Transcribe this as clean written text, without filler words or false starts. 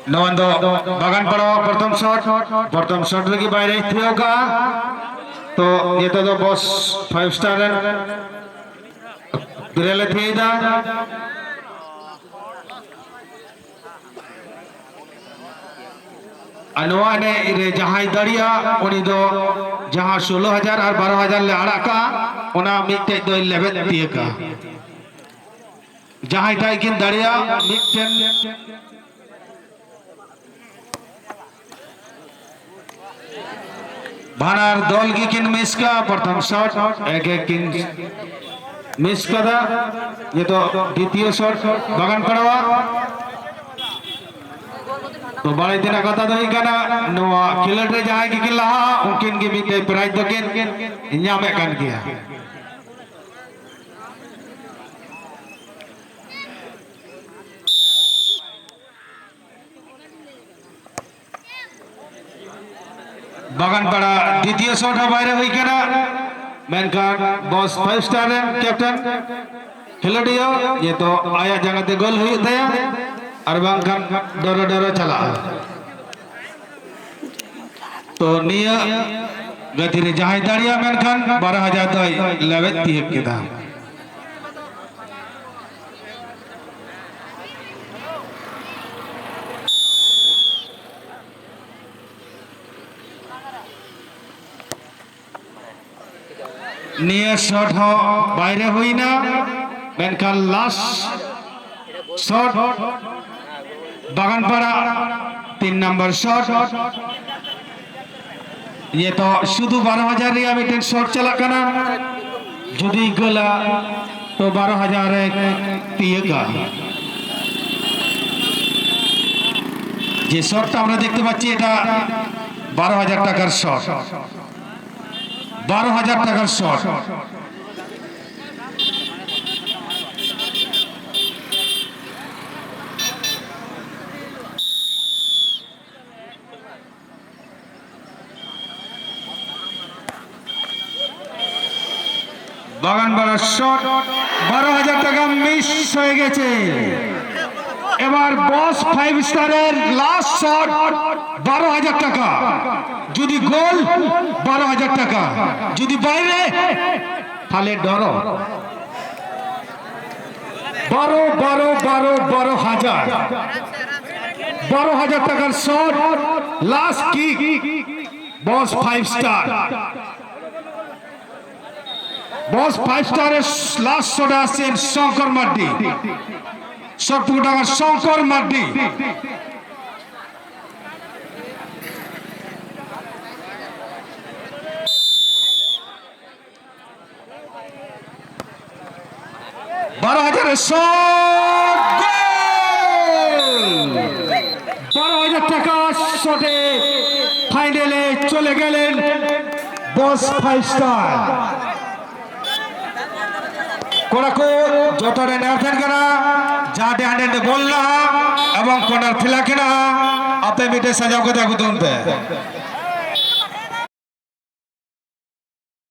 नवंदो बागान पड़ो प्रथम शॉट लगी बाहर थियो का तो ये तो बॉस 5 स्टार बिरेले थी दा अनवा ने रे जहां दरिया उनी दो जहां 16,000 और 12,000 ले आड़ा का उना मिटे दो 11 दिए का जहां ताई किन दरिया मिटे भानार दल की किन मिस का प्रथम शॉट एक किन मिस कदा ये तो द्वितीय शॉट बागान पड़वा तो बड़े दिन कथा दो इकाना नोआ खिलट रे जहां की लहा उनकिन की मिटे प्राइज दो किन ᱧᱟᱢᱮ kan गया बागान पड़ा द्वितीय शॉट बाहर हुई कना मेनखान बॉस 5 स्टार कैप्टन खिलाड़ियों ये तो आया जगह ते गोल हुई था और बांखान डरो डरो चला तो निया गति रे जहां दाड़िया मेनखान 12,000 तो लेवे तीक के दाम निया शॉट हो बाहर हुई ना मेनखान लास्ट शॉट बागान पड़ा 3 नंबर शॉट ये तो शुद्ध 12,000 रिया मिटे शॉट चला करना जुदी गला तो 12,000 तीयका যে শটটা আমরা দেখতে পাচ্ছি এটা 12,000 টাকার শট 12,000 টাকার শট বাগান বাড়ার শট 12,000 টাকা মিস হয়ে গেছে এবার বস 5 স্টারের লাস্ট শট 12,000 টাকা যদি গোল 12,000 টাকা যদি বাইরে তাহলে ডরো 12,000 টাকার shot last kick boss 5 star boss 5 star last shot आছেন Shankar Maddi shot putter Shankar Maddi $12,000 shot goal 12,000 টাকা শটে ফাইনালে চলে গেলেন বস 5 स्टार कोड़ाको जोतरे नेरथेन कना जाटे हांडे बोलना एवं कोनार थिला केना आपे मिटे सजाव को दागु दोनते